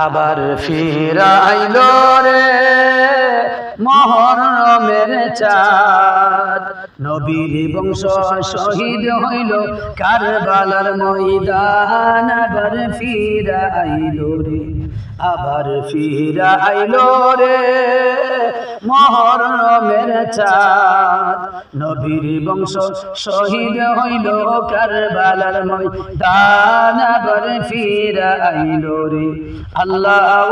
আবার ফিরাইলো রে মুহররমের চাঁদ, নবীর বংশ শহীদ হইল কারবালার ময়দান। আবার ফিরাইলো রে, আবার ফিরাইলো রে মুহররমের চাঁদ, নবীর বংশ শহীদ হইল কারবালার ময়দান। আবার ফিরাইলো রে। আল্লাহ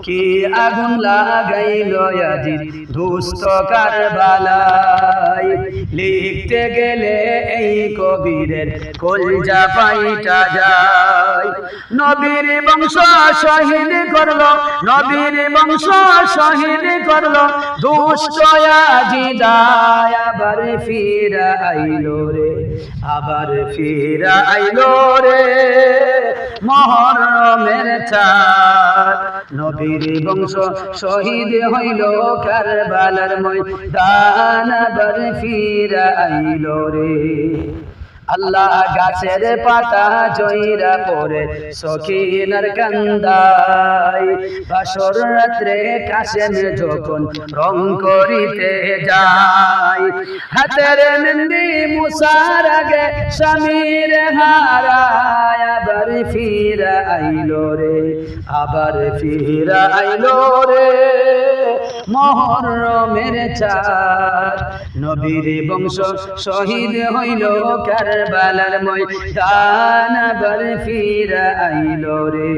কি আগুন লাগাইল আজি দুষ্ট কারবালায়, লিখতে গেলে এই কবিরের কলজা ফাইটা যায়। নবীর বংশ শহীদ করলো, নবীর বংশ শহীদ করলো দুষ্ট আজিদায়। আবার ফিরাইলো রে, আবার ফিরাইলো রে মুহররমের চাঁদ, নবীর বংশ শহীদ হইল কারবালার ময়দান। আবার ফিরাইলো রে। আল্লাহ গাছের পাতা জয়রা পরে সখিনার কান্দায়, বাসর রাত্রে কাশেম যখন রং করিতে যায়, হাতের মেহেন্দি মুছার আগে স্বামীর হারায়। আবার ফিরাইলো রে, আবার ফিরাইলো রে মুহররমের চাঁদ, নবীর বংশ শহীদ হইল কারবালার ময়দান। আবার ফিরাইলো রে।